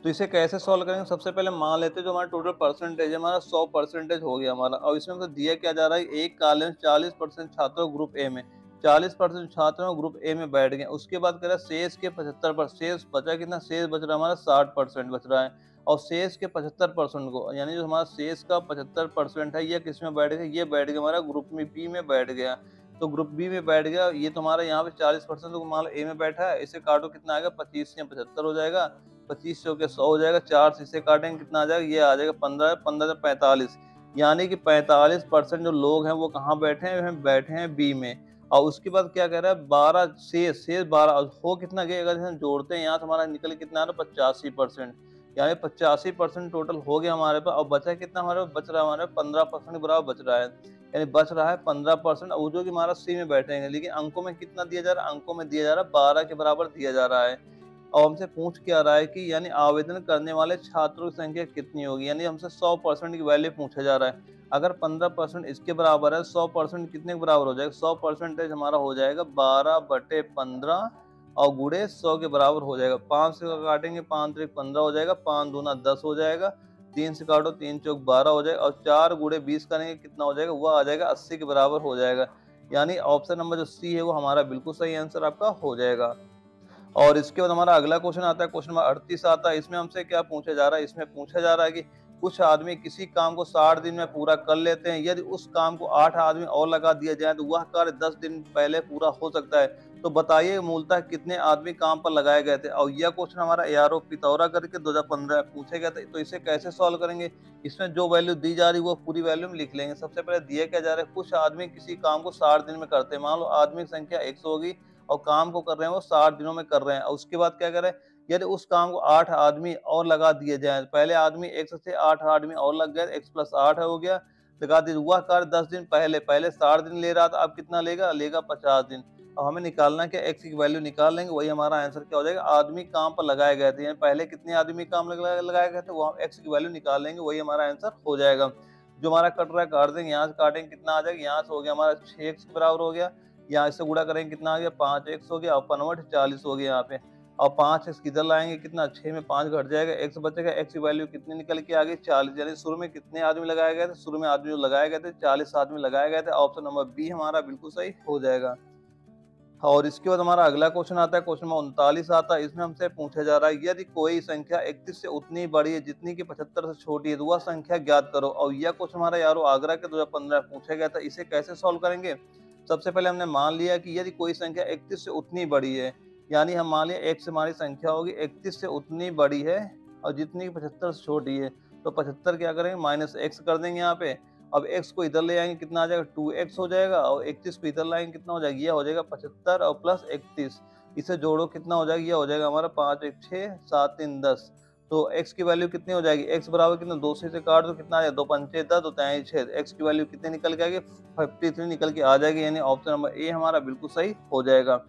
Speaker 1: तो इसे कैसे सॉल्व करेंगे? सबसे पहले मान लेते हैं जो हमारा टोटल परसेंटेज है, हमारा 100% हो गया हमारा। और इसमें हमसे दिया क्या जा रहा है, एक कॉलेज में 40% छात्र ग्रुप ए में, 40% छात्र ग्रुप ए में बैठ गए। उसके बाद कह रहा है शेष के 75%, शेष बचा कितना? शेष बच रहा है हमारा 60% बच रहा है। और शेष के 75% को, यानी जो हमारा शेष का 75% है ये किस में बैठ गया? ये बैठ गया हमारा ग्रुप में बी में बैठ गया। तो ग्रुप बी में बैठ गया। ये तुम्हारा यहाँ पे 40% तो मान लो ए में बैठा है। इसे काटो, कितना आएगा? 25 से 75 हो जाएगा। 25 चौके 100 हो जाएगा। 4 से इसे काटेंगे, कितना आ जाएगा? ये आ जाएगा 15, 15 से 45। यानी कि 45% जो लोग हैं वो कहाँ बैठे हैं? बैठे हैं बी में। और उसके बाद क्या कह रहा है, 12 शेष 12 हो कितना गया? अगर हम जोड़ते हैं यहाँ तो हमारा निकल कितना आ रहा है? 85%। यानी 85% टोटल हो गया हमारे पास। और बचा कितना हमारे पास? बच रहा है हमारे 15% के बराबर बच रहा है। यानी बच रहा है 15%, और जो कि हमारा सी में बैठेंगे। लेकिन अंकों में कितना दिया जा रहा है? अंकों में दिया जा रहा है 12 के बराबर दिया जा रहा है। और हमसे पूछ क्या रहा है कि यानी आवेदन करने वाले छात्रों की संख्या कितनी होगी? यानी हमसे 100% की वैल्यू पूछा जा रहा है। अगर 15% इसके बराबर है, 100% कितने के बराबर हो जाएगा? 100% हमारा हो जाएगा 12/15 और गुणे 100 के बराबर हो जाएगा। 5 से काटेंगे, 5 त्रिक 15 हो जाएगा, 5 दूना 10 हो जाएगा। 3 से काटो, 3 चौक 12 हो जाएगा। और 4 गुणे 20 करेंगे, कितना हो जाएगा? वह आ जाएगा 80 के बराबर हो जाएगा। यानी ऑप्शन नंबर जो सी है वो हमारा बिल्कुल सही आंसर आपका हो जाएगा। और इसके बाद हमारा अगला क्वेश्चन आता है, क्वेश्चन नंबर 38 आता है। इसमें हमसे क्या पूछा जा रहा है? इसमें पूछा जा रहा है कि कुछ आदमी किसी काम को 60 दिन में पूरा कर लेते हैं। यदि उस काम को 8 आदमी और लगा दिया जाए तो वह कार्य 10 दिन पहले पूरा हो सकता है। तो बताइए मूलतः कितने आदमी काम पर लगाए गए थे? और यह क्वेश्चन हमारा एआरओ पिथौरा करके 2015 में पूछा गया था। तो इसे कैसे सॉल्व करेंगे? इसमें जो वैल्यू दी जा रही है वो पूरी वैल्यू में लिख लेंगे। सबसे पहले दिया क्या जा रहा है, कुछ आदमी किसी काम को 60 दिन में करते हैं। मान लो आदमी की संख्या 100 होगी और काम को कर रहे हैं वो 60 दिनों में कर रहे हैं। और उसके बाद क्या करें, यदि उस काम को 8 आदमी और लगा दिए जाए, पहले आदमी x से 8 आदमी और लग गए, x + 8 हो गया, लगा दिया। वह कार्य 10 दिन पहले 60 दिन ले रहा था, अब कितना लेगा? लेगा 50 दिन। अब हमें निकालना क्या, x की वैल्यू निकाल लेंगे, वही हमारा आंसर क्या हो जाएगा? आदमी काम पर लगाए गए थे, यानी पहले कितने आदमी काम लगाए गए थे, वो हम x की वैल्यू निकाल लेंगे, वही हमारा आंसर हो जाएगा। जो हमारा कट रहा है काट देंगे, यहाँ से काटेंगे, कितना आ जाएगा? यहाँ से हो गया हमारा 6x के बराबर हो गया। यहाँ इससे गुणा करेंगे, कितना आ गया? 5x हो गया। और 55 40 हो गया यहाँ पे। और 5x किधर लाएंगे? कितना? 6 में 5 घट जाएगा, x बचेगा। x की वैल्यू कितनी निकल के आ गई? 40। यानी शुरू में कितने आदमी लगाए गए थे? शुरू में आदमी जो लगाए गए थे 40 आदमी लगाए गए थे। ऑप्शन नंबर बी हमारा बिल्कुल सही हो जाएगा। और इसके बाद हमारा अगला क्वेश्चन आता है, क्वेश्चन नंबर 39 आता है। इसमें हमसे पूछा जा रहा है, यदि कोई संख्या 31 से उतनी बड़ी है जितनी कि 75 से छोटी है तो वह संख्या ज्ञात करो। और यह क्वेश्चन हमारा यारो आगरा के 2015 में पूछा गया था। इसे कैसे सॉल्व करेंगे? सबसे पहले हमने मान लिया कि यदि कोई संख्या 31 से उतनी बड़ी है, यानी हम मान लिया x हमारी संख्या होगी 31 से उतनी बड़ी है और जितनी 75 से छोटी है। तो 75 क्या करेंगे, माइनस x कर देंगे यहाँ पे। अब x को इधर ले आएंगे, कितना आ जाएगा, 2x हो जाएगा। और 31 को इधर लाएंगे, कितना हो जाएगा, ये हो जाएगा 75 और प्लस 31। इसे जोड़ो, कितना हो जाएगा, ये हो जाएगा हमारा 5 1 6 7 3 10। तो x की वैल्यू कितनी हो जाएगी, x बराबर कितना, 2 से काट दो, कितना आ जाएगा, 2 पंचे 10, 2 तिहाई 6। x की वैल्यू कितनी निकल के आएगी, 53 निकल के आ जाएगी। यानी ऑप्शन नंबर ए हमारा बिल्कुल सही हो जाएगा।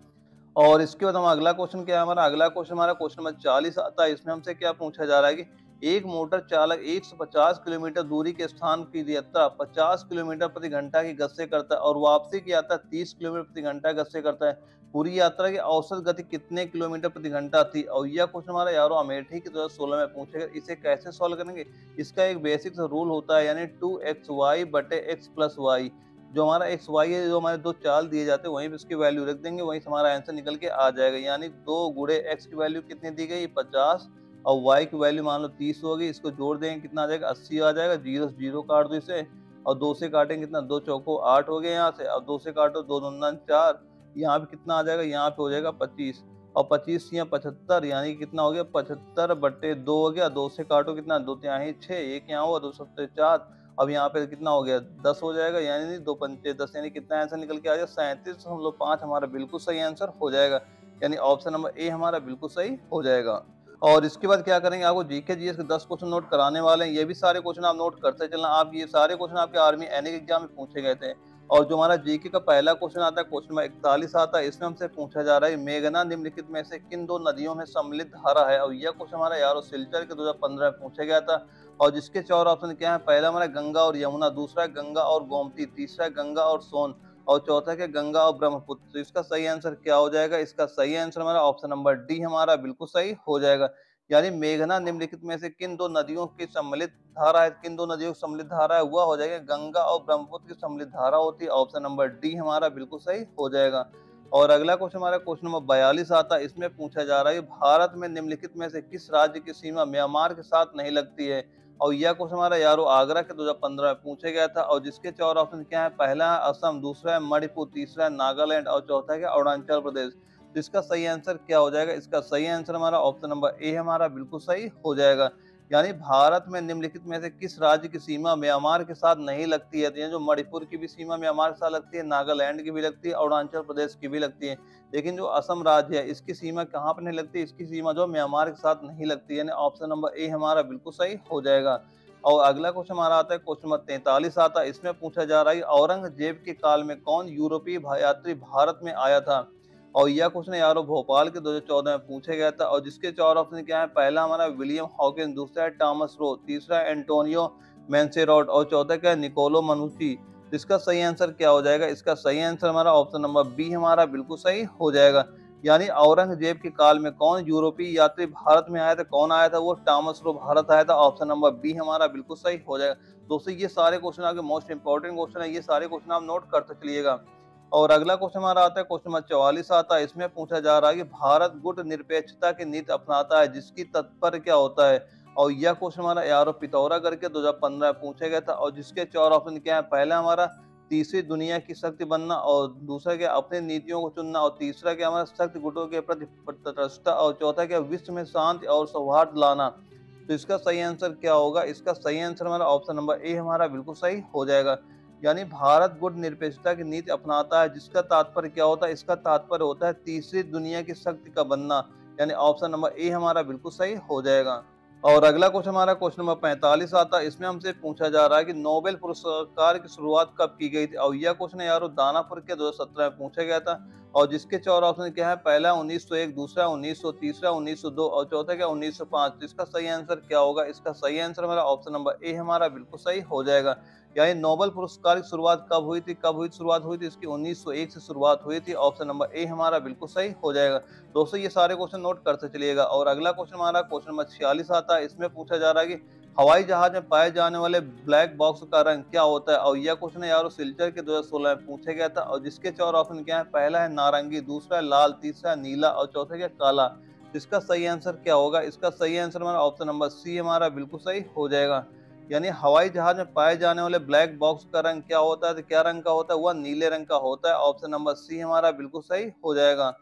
Speaker 1: और इसके बाद हम अगला क्वेश्चन क्या है हमारा, अगला क्वेश्चन हमारा क्वेश्चन नंबर 40 आता है। इसमें हमसे क्या पूछा जा रहा है कि एक मोटर चालक 150 किलोमीटर दूरी के स्थान की यात्रा 50 किलोमीटर प्रति घंटा की गति से करता है और वापसी की यात्रा 30 किलोमीटर प्रति घंटा की गति से करता है। पूरी यात्रा की औसत गति कितने किलोमीटर प्रति घंटा थी। और यह क्वेश्चन हमारा यारो अमेठी की 2016 में पूछेगा। इसे कैसे सॉल्व करेंगे, इसका एक बेसिक रूल होता है, यानी 2xy बटे x प्लस वाई। जो हमारा एक्स वाई है, जो हमारे दो चाल दिए जाते हैं वहीं पे उसकी वैल्यू रख देंगे, वहीं से हमारा आंसर निकल के आ जाएगा। यानी 2 गुणे एक्स की वैल्यू कितनी दी गई, 50, और वाई की वैल्यू मान लो 30 होगी। इसको जोड़ देंगे, कितना आ जाएगा, 80 आ जाएगा। जीरो से जीरो काट दो इसे, और 2 से काटेंगे, कितना, 2 चौको 8 हो गए यहाँ से। अब 2 से काटो, 2 दूना 4, यहाँ पे कितना आ जाएगा, यहाँ पे हो जाएगा 25, और 25 या 75, यानी कितना हो गया, 75 बटे 2 हो गया। 2 से काटो, कितना, 2 तिहाई 6, एक यहाँ हुआ, 2 सत्ते 4। अब यहाँ पे कितना हो गया, 10 हो जाएगा। यानी 2 पंचे 10, यानी कितना आंसर निकल के आ जाएगा, 37.5 हमारा बिल्कुल सही आंसर हो जाएगा। यानी ऑप्शन नंबर ए हमारा बिल्कुल सही हो जाएगा। और इसके बाद क्या करेंगे, आपको जीके जीएस के 10 क्वेश्चन नोट कराने वाले हैं। ये भी सारे क्वेश्चन आप नोट करते चलना। आप ये सारे क्वेश्चन आपके आर्मी एनए के एग्जाम में पूछे गए थे। और जो हमारा जीके का पहला क्वेश्चन आता है, क्वेश्चन नंबर 41 आता है। इसमें हमसे पूछा जा रहा है, मेघना निम्नलिखित में से किन दो नदियों में सम्मिलित धारा है। और यह क्वेश्चन हमारा यारो सिलचर के 2015 में पूछा गया था। और जिसके 4 ऑप्शन क्या है, पहला हमारा गंगा और यमुना, दूसरा गंगा और गोमती, तीसरा गंगा और सोन, और चौथा क्या, गंगा और ब्रह्मपुत्र। तो इसका सही आंसर क्या हो जाएगा, इसका सही आंसर हमारा ऑप्शन नंबर डी हमारा बिल्कुल सही हो जाएगा। यानी मेघना निम्नलिखित में से किन दो नदियों की सम्मिलित धारा है, किन दो नदियों की सम्मिलित धारा है, वह हो जाएगा गंगा और ब्रह्मपुत्र की सम्मिलित धारा होती है। ऑप्शन नंबर डी हमारा बिल्कुल सही हो जाएगा। और अगला क्वेश्चन हमारा क्वेश्चन नंबर 42 आता है। इसमें पूछा जा रहा है, भारत में निम्नलिखित में से किस राज्य की सीमा म्यांमार के साथ नहीं लगती है। और यह क्वेश्चन हमारा यारो आगरा के 2015 में पूछा गया था। और जिसके 4 ऑप्शन क्या है, पहला है असम, दूसरा है मणिपुर, तीसरा है नागालैंड, और चौथा है अरुणाचल प्रदेश। तो इसका सही आंसर क्या हो जाएगा, इसका सही आंसर हमारा ऑप्शन नंबर ए हमारा बिल्कुल सही हो जाएगा। यानी भारत में निम्नलिखित में से किस राज्य की सीमा म्यांमार के साथ नहीं लगती है। तो ये जो मणिपुर की भी सीमा म्यांमार के साथ लगती है, नागालैंड की भी लगती है, अरुणाचल प्रदेश की भी लगती है। लेकिन जो असम राज्य है, इसकी सीमा कहाँ पर नहीं लगती, इसकी सीमा जो म्यांमार के साथ नहीं लगती है। यानी ऑप्शन नंबर ए हमारा बिल्कुल सही हो जाएगा। और अगला क्वेश्चन हमारा आता है, क्वेश्चन नंबर 43 आता है। इसमें पूछा जा रहा है, औरंगजेब के काल में कौन यूरोपीय यात्री भारत में आया था। और यह क्वेश्चन यारो भोपाल के 2014 में पूछा गया था। और जिसके 4 ऑप्शन क्या है, पहला हमारा विलियम हॉकिंस, दूसरा है टॉमस रो, तीसरा है एंटोनियो मैंसेरोट, और चौथा क्या है, निकोलो मनुची। इसका सही आंसर क्या हो जाएगा, इसका सही आंसर हमारा ऑप्शन नंबर बी हमारा बिल्कुल सही हो जाएगा। यानी औरंगजेब के काल में कौन यूरोपीय यात्री भारत में आया था, कौन आया था, वो टॉमस रो भारत आया था। ऑप्शन नंबर बी हमारा बिल्कुल सही हो जाएगा। दोस्तों ये सारे क्वेश्चन आपके मोस्ट इंपॉर्टेंट क्वेश्चन है, ये सारे क्वेश्चन आप नोट करते चलिएगा। और अगला क्वेश्चन हमारा आता है, क्वेश्चन नंबर 44 आता है। इसमें पूछा जा रहा है कि भारत गुट निरपेक्षता की नीति अपनाता है, जिसकी तात्पर्य क्या होता है। और यह क्वेश्चन हमारा यारो पिथौरागढ़ के 2015 में पूछा गया था। और जिसके 4 ऑप्शन क्या है, पहला हमारा तीसरी दुनिया की शक्ति बनना, और दूसरा क्या, अपनी नीतियों को चुनना, और तीसरा क्या, हमारा शक्ति गुटों के प्रति तटस्थता, और चौथा क्या, विश्व में शांति और सौहार्द लाना। तो इसका सही आंसर क्या होगा, इसका सही आंसर हमारा ऑप्शन नंबर ए हमारा बिल्कुल सही हो जाएगा। यानी भारत गुट निरपेक्षता की नीति अपनाता है, जिसका तात्पर्य क्या होता है, इसका तात्पर्य होता है तीसरी दुनिया की शक्ति का बनना। यानी ऑप्शन नंबर ए हमारा बिल्कुल सही हो जाएगा। और अगला क्वेश्चन हमारा क्वेश्चन नंबर 45 आता है। इसमें हमसे पूछा जा रहा है कि नोबेल पुरस्कार की शुरुआत कब की गई थी। और यह क्वेश्चन यारो दानापुर के 2017 में पूछा गया था। और जिसके 4 ऑप्शन क्या है, पहला 1901, दूसरा 1900, तीसरा 1902, और चौथा क्या, 1905। तो इसका सही आंसर क्या होगा, इसका सही आंसर हमारा ऑप्शन नंबर ए हमारा बिल्कुल सही हो जाएगा। यानी नोबेल पुरस्कार की शुरुआत कब हुई थी, शुरुआत हुई थी इसकी 1901 से शुरुआत हुई थी। ऑप्शन नंबर ए हमारा बिल्कुल सही हो जाएगा। दोस्तों ये सारे क्वेश्चन नोट करते चलिएगा। और अगला क्वेश्चन हमारा क्वेश्चन नंबर 46 आता है। इसमें पूछा जा रहा है कि हवाई जहाज में पाए जाने वाले ब्लैक बॉक्स का रंग क्या होता है। और यह क्वेश्चन है यारो सिलचर के 2016 में पूछा गया था। और जिसके 4 ऑप्शन क्या है, पहला है नारंगी, दूसरा है लाल, तीसरा है नीला, और चौथा क्या, काला। इसका सही आंसर क्या होगा, इसका सही आंसर हमारा ऑप्शन नंबर सी हमारा बिल्कुल सही हो जाएगा। यानी हवाई जहाज में पाए जाने वाले ब्लैक बॉक्स का रंग क्या होता है, तो क्या रंग का होता है, वह नीले रंग का होता है। ऑप्शन नंबर सी हमारा बिल्कुल सही हो जाएगा।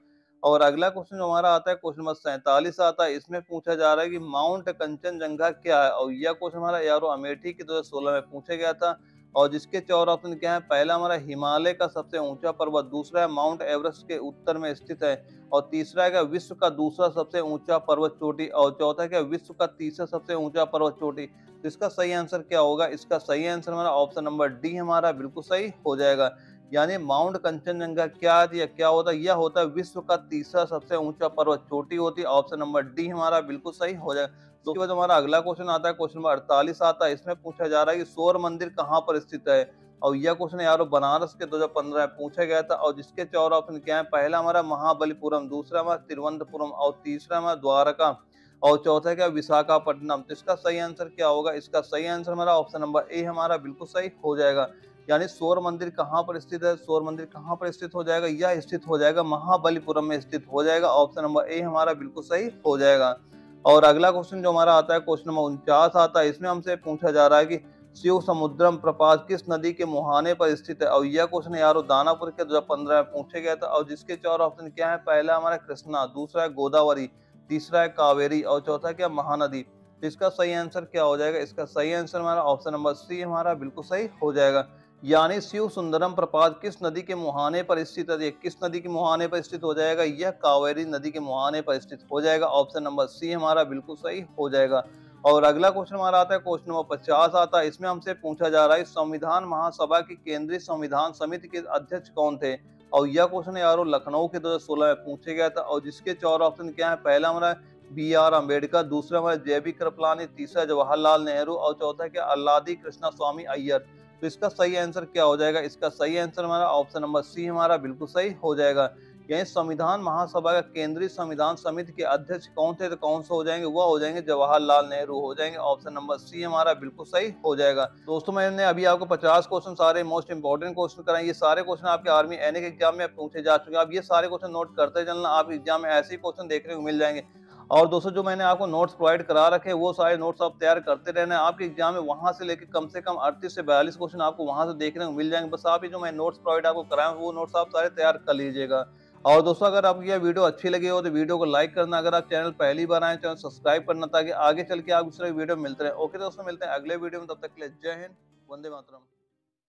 Speaker 1: और अगला क्वेश्चन जो हमारा आता है क्वेश्चन नंबर 47 आता है, इसमें पूछा जा रहा है कि माउंट कंचनजंगा क्या है। और यह क्वेश्चन हमारा एआरओ अमेठी के 2016 में पूछा गया था। और जिसके 4 ऑप्शन क्या है, पहला हमारा हिमालय का सबसे ऊंचा पर्वत, दूसरा है माउंट एवरेस्ट के उत्तर में स्थित है, और तीसरा है क्या विश्व का दूसरा सबसे ऊंचा पर्वत चोटी, और चौथा क्या विश्व का तीसरा सबसे ऊंचा पर्वत चोटी। तो इसका सही आंसर क्या होगा, इसका सही आंसर हमारा ऑप्शन नंबर डी हमारा बिल्कुल सही हो जाएगा। यानी माउंट कंचनजंगा क्या होता है, यह होता है विश्व का तीसरा सबसे ऊंचा पर्वत चोटी होती है। ऑप्शन नंबर डी हमारा बिल्कुल सही हो जाएगा। तो उसके बाद हमारा अगला क्वेश्चन आता है क्वेश्चन नंबर 48 आता है, इसमें पूछा जा रहा है कि सौर मंदिर कहाँ पर स्थित है। और यह क्वेश्चन यार बनारस के 2015 में पूछा गया था। और जिसके 4 ऑप्शन क्या है, पहला हमारा महाबलीपुरम, दूसरा हमारा तिरुवनंतपुरम, और तीसरा हमारा द्वारका, और चौथा क्या विशाखापट्टनम। तो इसका सही आंसर क्या होगा, इसका सही आंसर हमारा ऑप्शन नंबर ए हमारा बिल्कुल सही हो जाएगा। यानी सौर मंदिर कहाँ पर स्थित है, सौर मंदिर कहाँ पर स्थित हो जाएगा, यह स्थित हो जाएगा महाबलीपुरम में स्थित हो जाएगा। ऑप्शन नंबर ए हमारा बिल्कुल सही हो जाएगा। और अगला क्वेश्चन जो हमारा आता है क्वेश्चन नंबर 49 आता है, इसमें हमसे पूछा जा रहा है कि शिव समुद्रम प्रपात किस नदी के मुहाने पर स्थित है। और यह क्वेश्चन यारो दानापुर के 2015 में पूछा गया था। और जिसके 4 ऑप्शन क्या है, पहला हमारा कृष्णा, दूसरा है गोदावरी, तीसरा है कावेरी, और चौथा क्या महानदी। तो इसका सही आंसर क्या हो जाएगा, इसका सही आंसर हमारा ऑप्शन नंबर सी हमारा बिल्कुल सही हो जाएगा। यानी शिव सुंदरम प्रपात किस नदी के मुहाने पर स्थित है, किस नदी के मुहाने पर स्थित हो जाएगा, यह कावेरी नदी के मुहाने पर स्थित हो जाएगा। ऑप्शन नंबर सी हमारा बिल्कुल सही हो जाएगा। और अगला क्वेश्चन हमारा आता है क्वेश्चन नंबर 50 आता है, इसमें हमसे पूछा जा रहा है संविधान महासभा की केंद्रीय संविधान समिति के अध्यक्ष कौन थे। और यह क्वेश्चन यारो लखनऊ के 2016 में पूछा गया था। और जिसके 4 ऑप्शन क्या है, पहला हमारा बी आर अम्बेडकर, दूसरा हमारा जेबी कृपलानी, तीसरा जवाहरलाल नेहरू, और चौथा क्या अल्लादी कृष्णा स्वामी अय्यर। तो इसका सही आंसर क्या हो जाएगा, इसका सही आंसर हमारा ऑप्शन नंबर सी हमारा बिल्कुल सही हो जाएगा। यानी संविधान महासभा का केंद्रीय संविधान समिति के अध्यक्ष कौन थे, तो कौन से हो जाएंगे, वह हो जाएंगे जवाहरलाल नेहरू हो जाएंगे। ऑप्शन नंबर सी हमारा बिल्कुल सही हो जाएगा। दोस्तों मैंने अभी आपको 50 क्वेश्चन सारे मोस्ट इंपॉर्टेंट क्वेश्चन कराए। ये सारे क्वेश्चन आपके आर्मी एनए के एग्जाम में पूछे जा चुके हैं। आप ये सारे क्वेश्चन नोट करते चलना, आप एग्जाम में ऐसे ही क्वेश्चन देखने को मिल जाएंगे। और दोस्तों जो मैंने आपको नोट्स प्रोवाइड करा रखे हैं, वो सारे नोट्स आप तैयार करते रहना। आपके एग्जाम में वहां से लेकर कम से कम 38 से 42 क्वेश्चन आपको वहां से देखने को मिल जाएंगे। बस आप ये जो मैं नोट्स प्रोवाइड आपको कराए वो नोट्स आप सारे तैयार कर लीजिएगा। और दोस्तों अगर आपको यह वीडियो अच्छी लगी हो तो वीडियो को लाइक करना, अगर आप चैनल पहली बार आए चैनल सब्सक्राइब करना, ताकि आगे चल के आप दूसरे वीडियो मिलते रहे। ओके दोस्तों, मिलते हैं अगले वीडियो में, तब तक के लिए जय हिंद, वंदे मातरम।